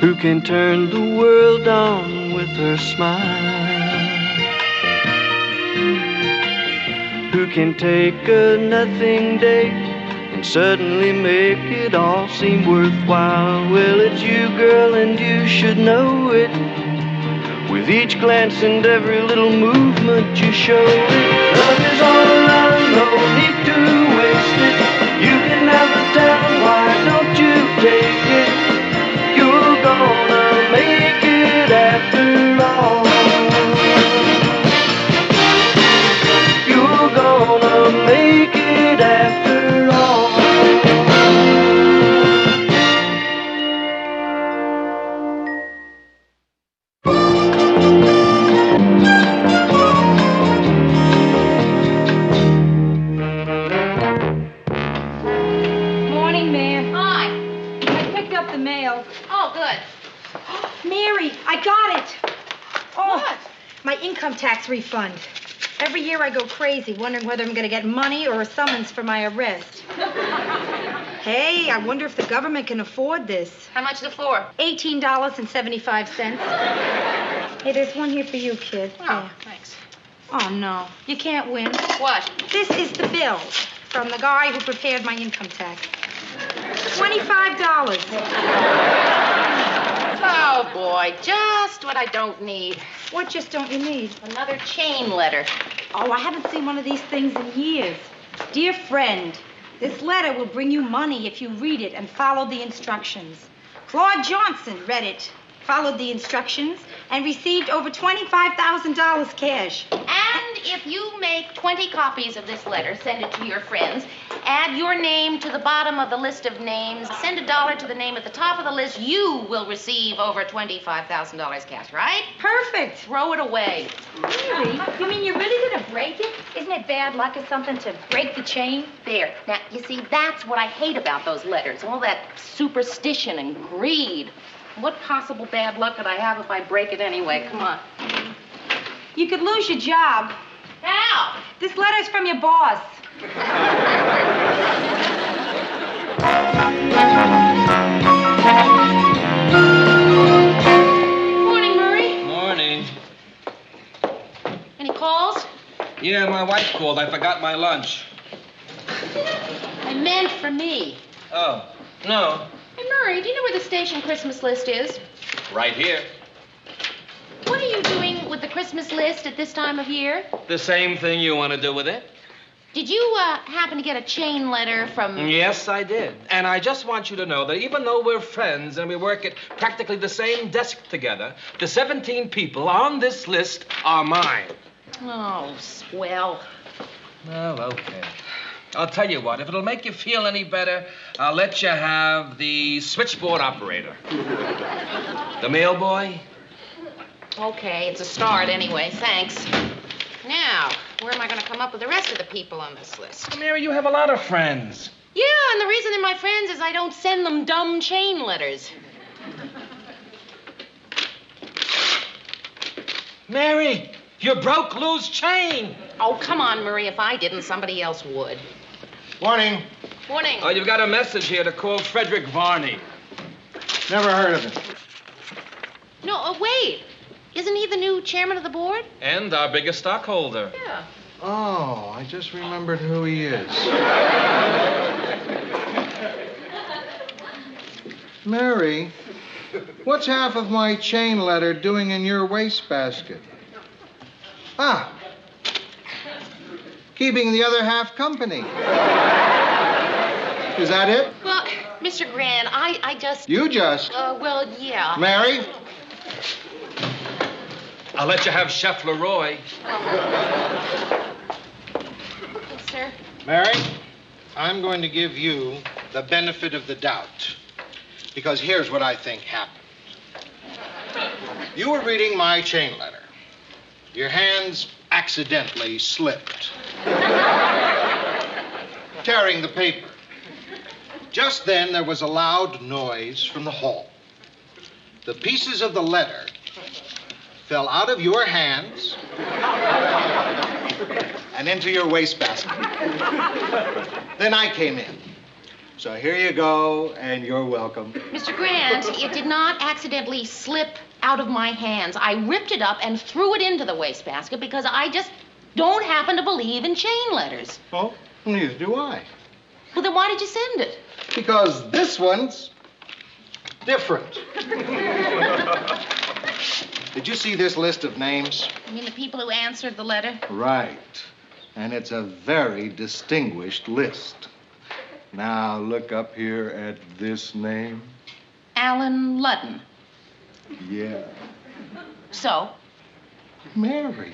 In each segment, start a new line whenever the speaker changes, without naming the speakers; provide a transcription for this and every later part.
who can turn the world on with her smile, who can take a nothing day and suddenly make it all seem worthwhile. Well, it's you, girl, and you should know it. With each glance and every little movement you show it. Love is all around, no need to waste it. You can have the town, why don't you take it? You're gonna make it after all. You're gonna make it after all.
Morning, ma'am. Hi. I picked up the mail.
Oh, good.
Mary, I got it. Oh,
What?
my income tax refund. Every year I go crazy, wondering whether I'm going to get money or a summons for my arrest. Hey, I wonder if the government can afford this.
How much is it for?
$18.75. Hey, there's one here for you, kid.
Oh,
There.
thanks.
Oh, no. You can't win.
What?
This is the bill from the guy who prepared my income tax. $25.
Oh, boy, just what I don't need.
What just don't you need?
Another chain letter.
Oh, I haven't seen one of these things in years. Dear friend, this letter will bring you money if you read it and follow the instructions. Claude Johnson read it, followed the instructions, and received over $25,000 cash.
And if you make 20 copies of this letter, send it to your friends, add your name to the bottom of the list of names, send $1 to the name at the top of the list, you will receive over $25,000 cash, right?
Perfect.
Throw it away.
Really? You mean you're really going to break it? Isn't it bad luck or something to break the chain?
There. Now, you see, that's what I hate about those letters. All that superstition and greed. What possible bad luck could I have if I break it anyway? Come on.
You could lose your job.
How?
This letter's from your boss.
Morning, Murray.
Morning.
Any calls?
Yeah, my wife called. I forgot my lunch.
I meant for me.
Oh, no.
Hey, Murray, do you know where the station Christmas list is?
Right here.
What are you doing with the Christmas list at this time of year?
The same thing you want to do with it?
Did you happen to get a chain letter from...
Yes, I did. And I just want you to know that even though we're friends and we work at practically the same desk together, the 17 people on this list are mine.
Oh, swell.
Well, okay. I'll tell you what, if it'll make you feel any better, I'll let you have the switchboard operator. The mail boy?
Okay, it's a start anyway. Thanks. Now, where am I going to come up with the rest of the people on this list?
Mary, you have a lot of friends.
Yeah, and the reason they're my friends is I don't send them dumb chain letters.
Mary, you broke Lou's chain.
Oh, come on, Murray. If I didn't, somebody else would.
Morning.
Morning.
Oh, you've got a message here to call Frederick Varney.
Never heard of him.
No, wait. Isn't he the new chairman of the board?
And our biggest stockholder.
Yeah.
Oh, I just remembered who he is. Mary, what's half of my chain letter doing in your wastebasket? Ah, keeping the other half company. Is that it?
Well, Mr. Grant, I just...
You just.
Well, yeah.
Mary?
I'll let you have Chef Leroy.
Yes, sir.
Mary, I'm going to give you the benefit of the doubt. Because here's what I think happened. You were reading my chain letter. Your hands accidentally slipped, tearing the paper. Just then, there was a loud noise from the hall. The pieces of the letter fell out of your hands and into your wastebasket. Then I came in. So here you go, and you're welcome.
Mr. Grant, it did not accidentally slip out of my hands. I ripped it up and threw it into the wastebasket because I just don't happen to believe in chain letters.
Oh, neither do I.
Well, then why did you send it?
Because this one's different. Did you see this list of names?
You mean the people who answered the letter?
Right. And it's a very distinguished list. Now, look up here at this name.
Alan Ludden.
Yeah.
So?
Mary.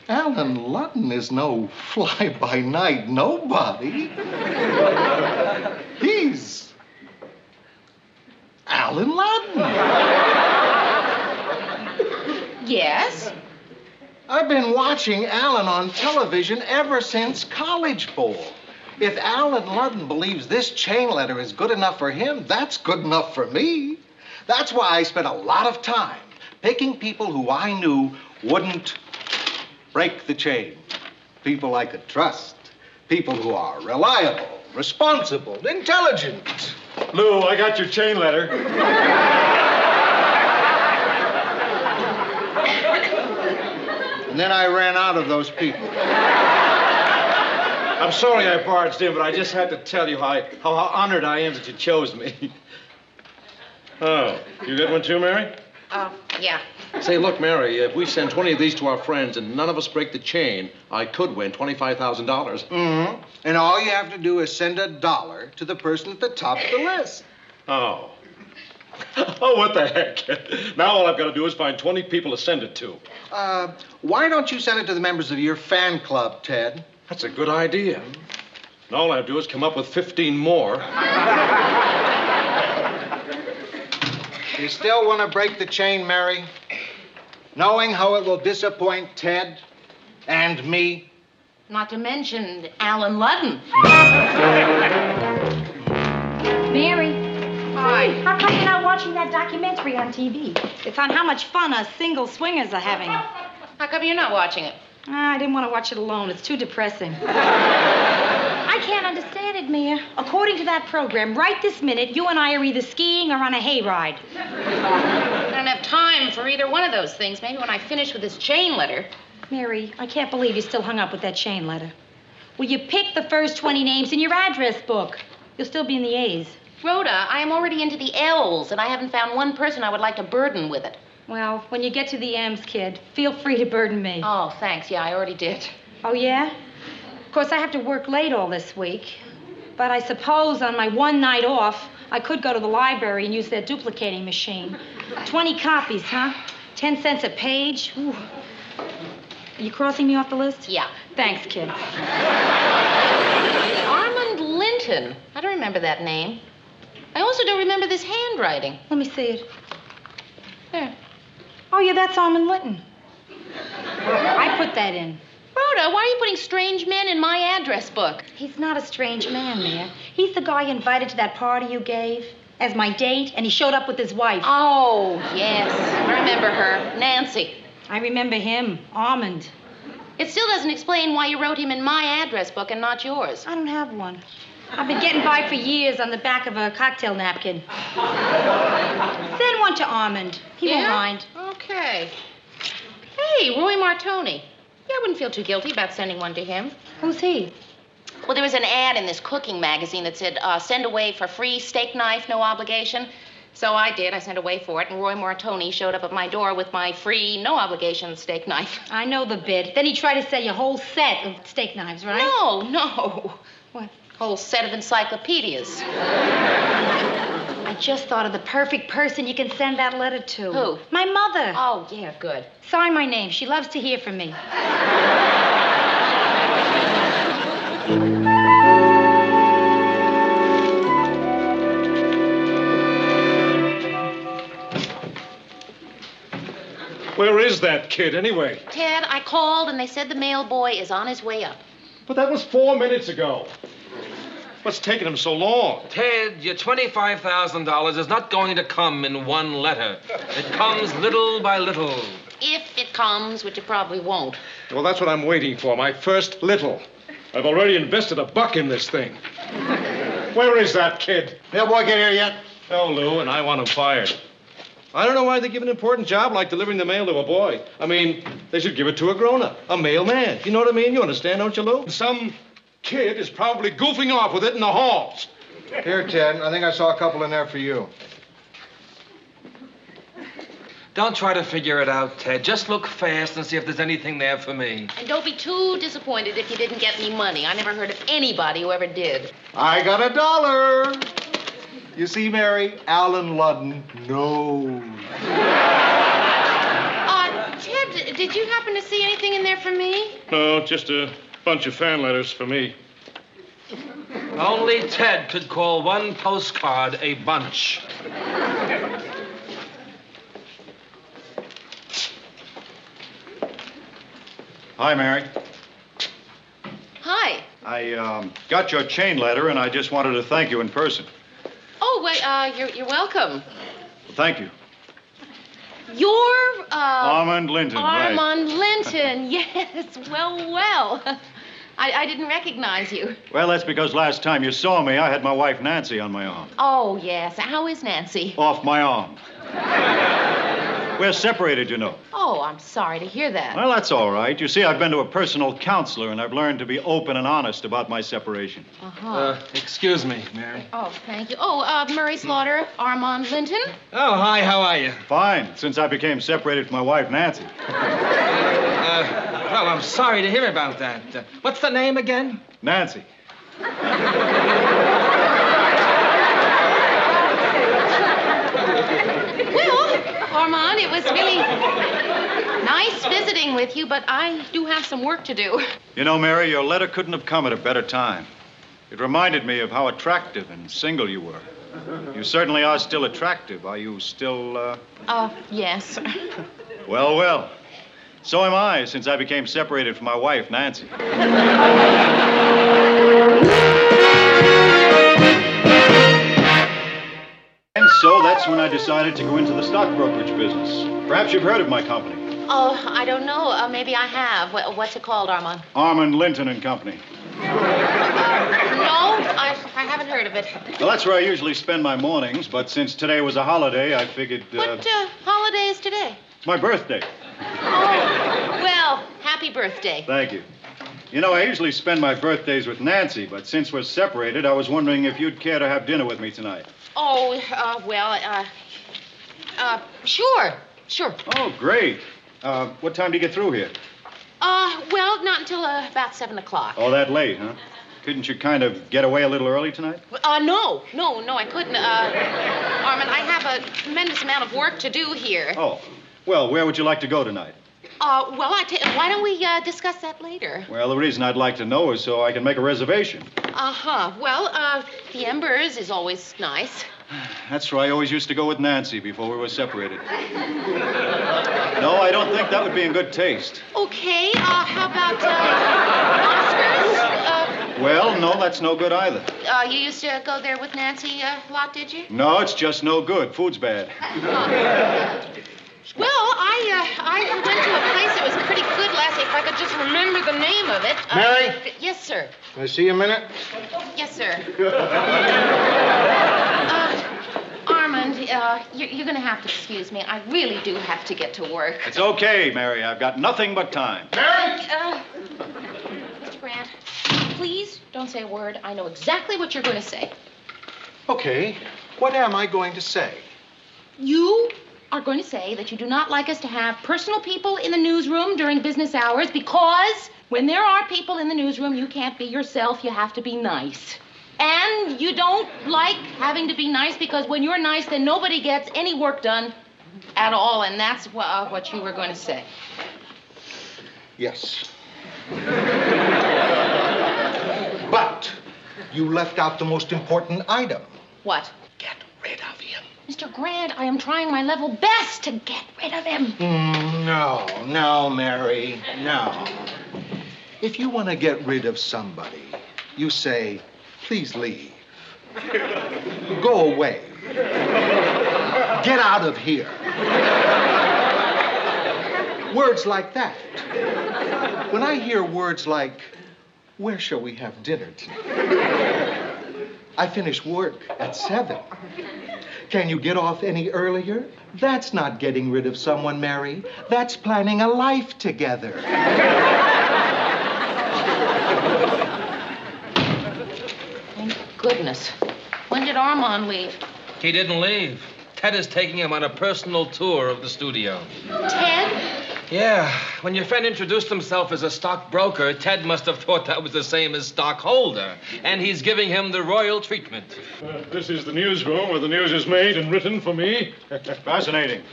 Alan Linton is no fly-by-night nobody. He's Alan Linton.
Yes?
I've been watching Alan on television ever since college ball. If Alan Linton believes this chain letter is good enough for him, that's good enough for me. That's why I spent a lot of time picking people who I knew wouldn't break the chain. People I could trust. People who are reliable, responsible, intelligent.
Lou, I got your chain letter.
And then I ran out of those people.
I'm sorry I barged in, but I just had to tell you how honored I am that you chose me. Oh, you got one too, Mary?
Yeah.
Say, look, Mary, if we send 20 of these to our friends and none of us break the chain, I could win $25,000.
Mm-hmm. And all you have to do is send $1 to the person at the top of the list.
Oh. Oh, what the heck? Now all I've got to do is find 20 people to send it to.
Why don't you send it to the members of your fan club, Ted?
That's a good idea. And all I have to do is come up with 15 more.
You still want to break the chain, Mary? Knowing how it will disappoint Ted and me?
Not to mention Alan Ludden.
Mary.
Hi.
How come you're not watching that documentary on TV? It's on how much fun us single swingers are having.
How come you're not watching it?
I didn't want to watch it alone. It's too depressing. I can't understand it, Mia. According to that program, right this minute, you and I are either skiing or on a hayride.
I don't have time for either one of those things. Maybe when I finish with this chain letter.
Mary, I can't believe you still hung up with that chain letter. Will you pick the first 20 names in your address book? You'll still be in the A's.
Rhoda, I am already into the L's, and I haven't found one person I would like to burden with it.
Well, when you get to the M's, kid, feel free to burden me.
Oh, thanks. Yeah, I already did.
Oh, yeah? Of course, I have to work late all this week. But I suppose on my one night off, I could go to the library and use their duplicating machine. 20 copies, huh? 10 cents a page? Ooh. Are you crossing me off the list?
Yeah.
Thanks, kid.
Armand Linton. I don't remember that name. I also don't remember this handwriting.
Let me see it.
There.
Oh, yeah, that's Armand Linton. I put that in.
Rhoda, why are you putting strange men in my address book?
He's not a strange man, Mia. He's the guy you invited to that party you gave as my date, and he showed up with his wife.
Oh, yes. I remember her. Nancy.
I remember him, Armand.
It still doesn't explain why you wrote him in my address book and not yours.
I don't have one. I've been getting by for years on the back of a cocktail napkin. Send one to Armand. He won't mind.
Okay. Hey, Roy Martoni. Yeah, I wouldn't feel too guilty about sending one to him.
Who's he?
Well, there was an ad in this cooking magazine that said, send away for free steak knife, no obligation. So I did. I sent away for it, and Roy Martoni showed up at my door with my free, no obligation steak knife.
I know the bit. Then he tried to sell you a whole set of steak knives, right?
No.
What?
Whole set of encyclopedias.
I just thought of the perfect person you can send that letter to.
Who?
My mother.
Oh, yeah, good.
Sign my name. She loves to hear from me.
Where is that kid, anyway?
Ted, I called, and they said the mail boy is on his way up.
But that was 4 minutes ago. What's taking him so long?
Ted, your $25,000 is not going to come in one letter. It comes little by little.
If it comes, which it probably won't.
Well, that's what I'm waiting for, my first little. I've already invested $1 in this thing. Where is that kid?
Mailboy get here yet?
Oh, Lou, and I want him fired. I don't know why they give an important job like delivering the mail to a boy. I mean, they should give it to a grown-up, a mailman. You know what I mean? You understand, don't you, Lou? Some kid is probably goofing off with it in the halls.
Here, Ted. I think I saw a couple in there for you.
Don't try to figure it out, Ted. Just look fast and see if there's anything there for me.
And don't be too disappointed if you didn't get any money. I never heard of anybody who ever did.
I got $1. You see, Mary, Alan Ludden knows.
Ted, did you happen to see anything in there for me?
No, just a bunch of fan letters for me.
Only Ted could call one postcard a bunch.
Hi, Mary.
Hi.
I got your chain letter, and I just wanted to thank you in person.
Oh, wait, you're welcome.
Thank you.
You're,
Armand Linton, right.
Armand Linton, yes. Well. I didn't recognize you.
Well, that's because last time you saw me, I had my wife Nancy on my arm.
Oh, yes. How is Nancy?
Off my arm. We're separated, you know.
Oh, I'm sorry to hear that.
Well, that's all right. You see, I've been to a personal counselor, and I've learned to be open and honest about my separation.
Excuse me, Mary.
Oh, thank you. Oh, Murray Slaughter, Armand Linton.
Oh, hi, how are you?
Fine, since I became separated from my wife Nancy.
Well, I'm sorry to hear about that. What's the name again?
Nancy.
Well, Armand, it was really nice visiting with you, but I do have some work to do.
You know, Mary, your letter couldn't have come at a better time. It reminded me of how attractive and single you were. You certainly are still attractive. Are you still,
Yes.
Well. So am I, since I became separated from my wife, Nancy. And so that's when I decided to go into the stock brokerage business. Perhaps you've heard of my company.
Oh, I don't know. Maybe I have. What's it called, Armand?
Armand Linton and Company.
No, I haven't heard of it.
Well, that's where I usually spend my mornings, but since today was a holiday, I figured...
What holiday is today?
It's my birthday.
Oh, well, happy birthday.
Thank you. You know, I usually spend my birthdays with Nancy, but since we're separated, I was wondering if you'd care to have dinner with me tonight.
Oh, sure.
Oh, great. What time do you get through here?
Well, not until about 7 o'clock.
Oh, that late, huh? Couldn't you kind of get away a little early tonight?
No, I couldn't. Armand, I have a tremendous amount of work to do here.
Oh, well, where would you like to go tonight?
Why don't we discuss that later?
Well, the reason I'd like to know is so I can make a reservation.
Well, the Embers is always nice.
That's where I always used to go with Nancy before we were separated. No, I don't think that would be in good taste.
Okay, how about Oscars?
Well, no, that's no good either.
You used to go there with Nancy a lot, did you?
No, it's just no good. Food's bad.
Well, I went to a place that was pretty good last night, if I could just remember the name of it.
Mary?
Yes, sir.
Can I see you a minute?
Yes, sir. Armand, you're going to have to excuse me. I really do have to get to work.
It's okay, Mary. I've got nothing but time.
Mary?
Mr. Grant, please don't say a word. I know exactly what you're going to say.
Okay. What am I going to say?
You are going to say that you do not like us to have personal people in the newsroom during business hours because when there are people in the newsroom, you can't be yourself. You have to be nice. And you don't like having to be nice because when you're nice, then nobody gets any work done at all. And that's what you were going to say.
Yes. But you left out the most important item.
What?
Get rid of him.
Mr. Grant, I am trying my level best to get rid of him.
No, Mary, no. If you want to get rid of somebody, you say, please leave. Go away. Get out of here. Words like that. When I hear words like, where shall we have dinner tonight? I finish work at 7. Can you get off any earlier? That's not getting rid of someone, Mary. That's planning a life together.
Thank goodness. When did Armand leave?
He didn't leave. Ted is taking him on a personal tour of the studio.
Ted?
Yeah, when your friend introduced himself as a stockbroker, Ted must have thought that was the same as stockholder, and he's giving him the royal treatment.
This is the newsroom where the news is made and written for me.
Fascinating.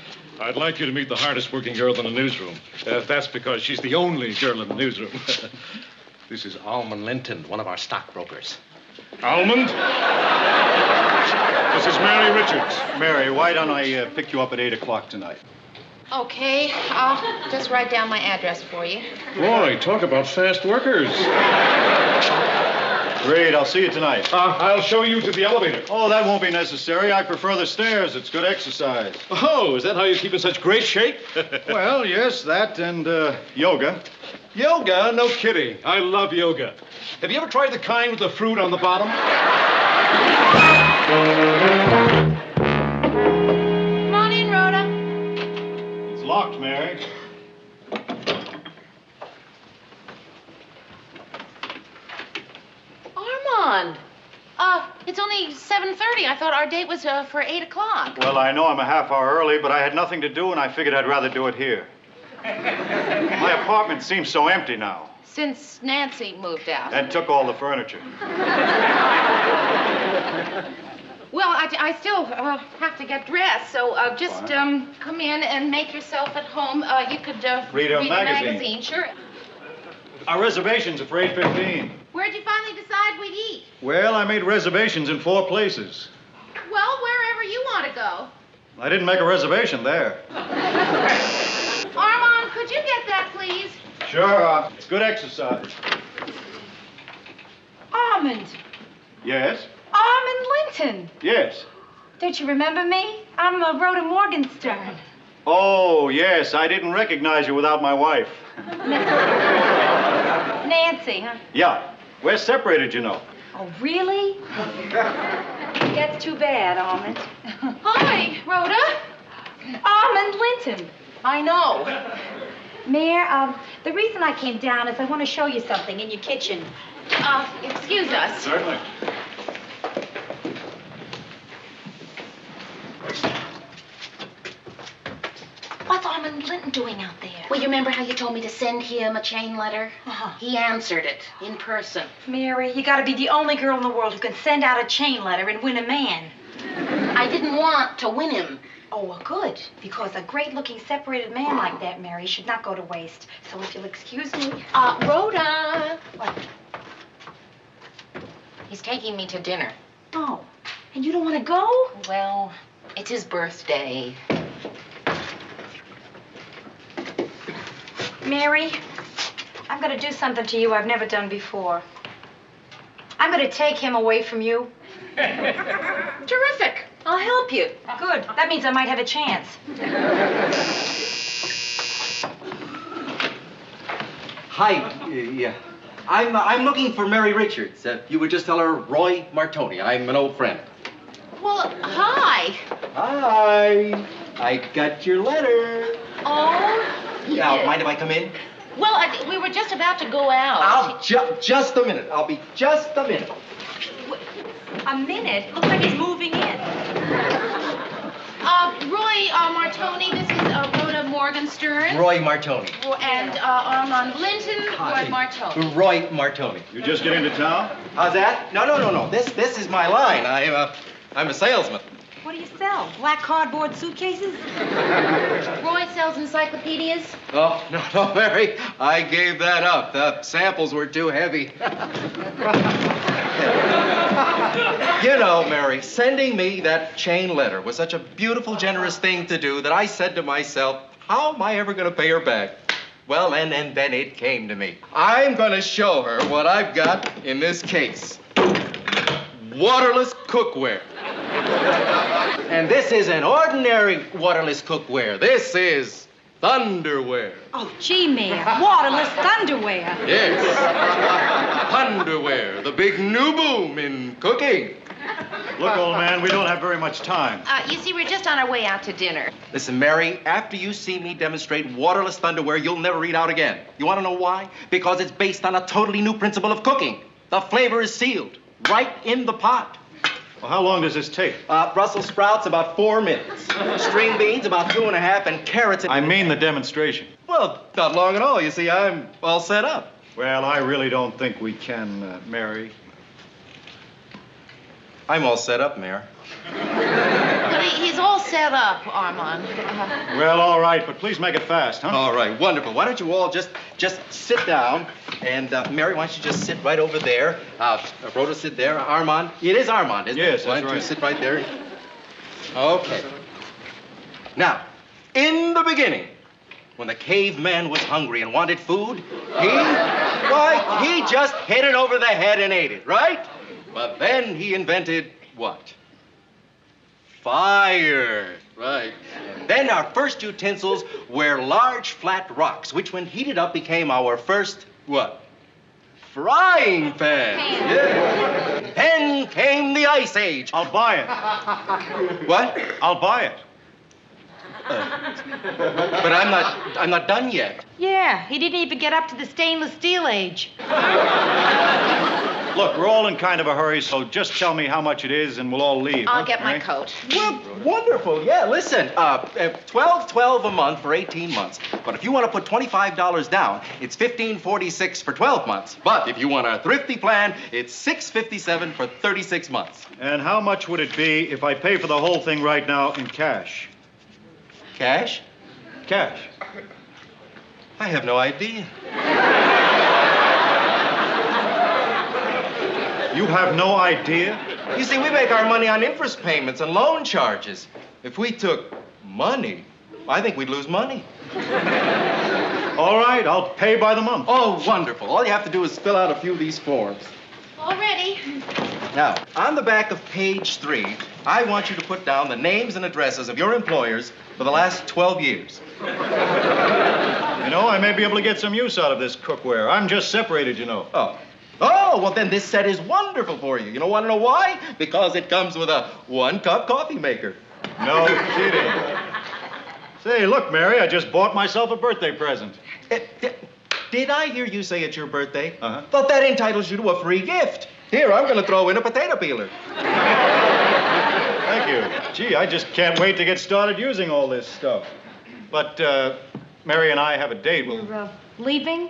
I'd like you to meet the hardest working girl in the newsroom. That's because she's the only girl in the newsroom. This is Armand Linton, one of our stockbrokers. Almond? This is Mary Richards.
Mary, why don't I pick you up at 8 o'clock tonight?
Okay, I'll just write down my address for you.
Boy, talk about fast workers.
Great, I'll see you tonight.
I'll show you to the elevator.
Oh, that won't be necessary. I prefer the stairs. It's good exercise.
Oh, is that how you keep in such great shape?
Well, yes, that and yoga.
Yoga? No kidding. I love yoga. Have you ever tried the kind with the fruit on the bottom?
Come on in, Rhoda.
It's locked, Mary.
Armand. It's only 7:30. I thought our date was for 8 o'clock.
Well, I know I'm a half hour early, but I had nothing to do, and I figured I'd rather do it here. My apartment seems so empty now.
Since Nancy moved out.
And took all the furniture.
Well, I still have to get dressed, so just come in and make yourself at home. You could
Read a
a
magazine.
Sure.
Our reservations are for 8:15.
Where'd you finally decide we'd eat?
Well, I made reservations in 4 places.
Well, wherever you want to go.
I didn't make a reservation there.
Armand, could you get that, please?
Sure, it's good exercise.
Armand.
Yes?
Armand Linton.
Yes.
Don't you remember me? I'm Rhoda Morgenstern.
Oh, yes, I didn't recognize you without my wife.
Nancy, huh?
Yeah, we're separated, you know.
Oh, really? That's too bad, Armand.
Hi, Rhoda.
Armand Linton.
I know.
Mayor, the reason I came down is I want to show you something in your kitchen.
Excuse us.
Certainly.
What's Armand Linton doing out there?
Well, you remember how you told me to send him a chain letter?
Uh-huh.
He answered it in person.
Mary, you gotta be the only girl in the world who can send out a chain letter and win a man.
I didn't want to win him.
Oh, well, good. Because a great-looking separated man like that, Mary, should not go to waste. So if you'll excuse me...
Rhoda.
What?
He's taking me to dinner.
Oh, and you don't want to go?
Well, it's his birthday.
Mary, I'm going to do something to you I've never done before. I'm going to take him away from you.
Terrific.
I'll help you. Good. That means I might have a chance.
Hi. Yeah. I'm looking for Mary Richards. You would just tell her Roy Martoni. I'm an old friend.
Well, hi.
Hi. I got your letter.
Oh,
Now, mind if I come in?
Well, we were just about to go out.
Just a minute. I'll be just a minute.
A minute? Looks like he's moving in.
Roy Martoni, this is Rhoda Morgenstern.
Roy Martoni.
And Armand Linton, Roy Martoni.
Roy Martoni.
You just get into town?
How's that? No. This is my line. I'm a salesman.
What do you sell? Black cardboard suitcases?
Roy sells encyclopedias.
Oh, no, Mary. I gave that up. The samples were too heavy. You know, Mary, sending me that chain letter was such a beautiful, generous thing to do that I said to myself, how am I ever going to pay her back? Well, and then it came to me. I'm going to show her what I've got in this case. Waterless cookware. And this isn't ordinary waterless cookware. This is thunderware.
Oh, gee, Mayor. Waterless thunderwear.
Yes. Thunderware, the big new boom in cooking.
Look, old man, we don't have very much time.
You see, we're just on our way out to dinner.
Listen, Mary, after you see me demonstrate waterless thunderwear, you'll never read out again. You want to know why? Because it's based on a totally new principle of cooking. The flavor is sealed right in the pot.
Well, how long does this take?
Brussels sprouts, about 4 minutes. String beans, about 2.5, and carrots...
I mean the demonstration.
Well, not long at all. You see, I'm all set up.
Well, I really don't think we can, Mary.
I'm all set up, Mayor.
He's all set up, Armand.
Well, all right, but please make it fast, huh?
All right, wonderful. Why don't you all just sit down? And, Mary, why don't you just sit right over there? Rhoda, sit there. Armand. It is Armand, isn't it?
Yes,
Why
that's
don't you
right.
sit right there? Okay. Now, in the beginning, when the caveman was hungry and wanted food, he just hit it over the head and ate it, right? But then he invented what? Fire. Right. And then our first utensils were large flat rocks, which when heated up became our first what? Frying pan. Yeah. Then came the Ice Age.
I'll buy it.
What?
I'll buy it.
But I'm not done yet.
Yeah, he didn't even get up to the stainless steel age.
Look, we're all in kind of a hurry, so just tell me how much it is and we'll all leave.
I'll
huh,
get my
Mary?
coat.
Well, wonderful. Yeah, listen, $12 a month for 18 months. But if you want to put $25 down, it's $15.46 for 12 months. But if you want a thrifty plan, it's $6.57 for 36 months.
And how much would it be if I pay for the whole thing right now in cash?
Cash?
Cash.
I have no idea.
You have no idea?
You see, we make our money on interest payments and loan charges. If we took money, I think we'd lose money.
All right, I'll pay by the month.
Oh, wonderful. All you have to do is fill out a few of these forms.
All ready.
Now, on the back of page 3, I want you to put down the names and addresses of your employers for the last 12 years.
You know, I may be able to get some use out of this cookware. I'm just separated, you know.
Oh, well, then this set is wonderful for you. You don't want to know why? Because it comes with a 1-cup coffee maker.
No kidding. Say, look, Mary, I just bought myself a birthday present.
Did I hear you say it's your birthday?
Uh-huh.
Well, that entitles you to a free gift. Here, I'm going to throw in a potato peeler.
Thank you. Gee, I just can't wait to get started using all this stuff. But, Mary and I have a date.
You're leaving?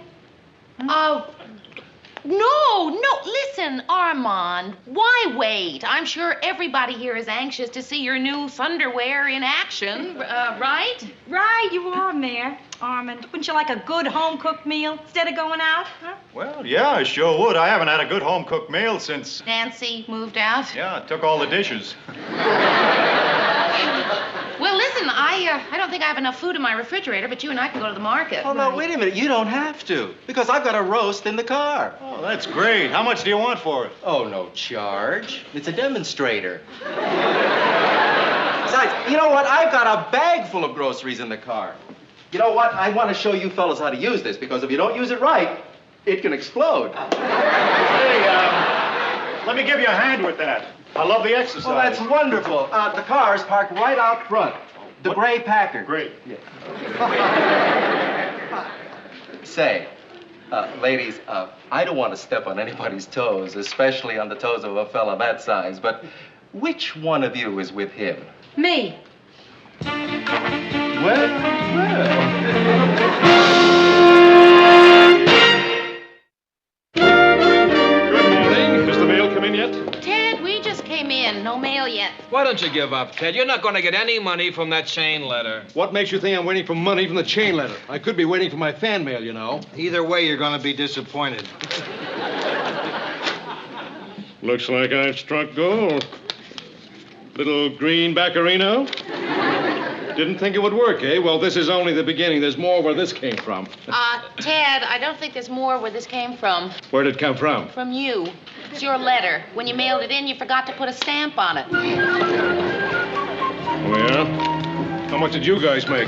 No, listen, Armand, why wait? I'm sure everybody here is anxious to see your new thunderwear in action, right?
Right, you are, Mayor. Armand, wouldn't you like a good home-cooked meal instead of going out? Huh?
Well, yeah, I sure would. I haven't had a good home-cooked meal since...
Nancy moved out?
Yeah, I took all the dishes.
Well, listen, I don't think I have enough food in my refrigerator, but you and I can go to the market.
Oh, no, wait a minute. You don't have to, because I've got a roast in the car.
Oh, that's great. How much do you want for it?
Oh, no charge. It's a demonstrator. Besides, you know what? I've got a bag full of groceries in the car. You know what? I want to show you fellas how to use this, because if you don't use it right, it can explode.
Hey, let me give you a hand with that. I love the exercise.
Well, that's wonderful. The car is parked right out front. The gray Packard.
Great.
Yeah. Say, ladies, I don't want to step on anybody's toes, especially on the toes of a fella that size, but which one of you is with him?
Me.
Well.
Good morning. Has the mail come in yet?
Ted, we just came in. No mail yet.
Why don't you give up, Ted? You're not going to get any money from that chain letter.
What makes you think I'm waiting for money from the chain letter? I could be waiting for my fan mail, you know.
Either way, you're going to be disappointed.
Looks like I've struck gold. Little green Baccarino? Didn't think it would work, eh? Well, this is only the beginning. There's more where this came from.
Ted, I don't think there's more where this came from.
Where did it come from?
From you. It's your letter. When you mailed it in, you forgot to put a stamp on it.
Well, how much did you guys make?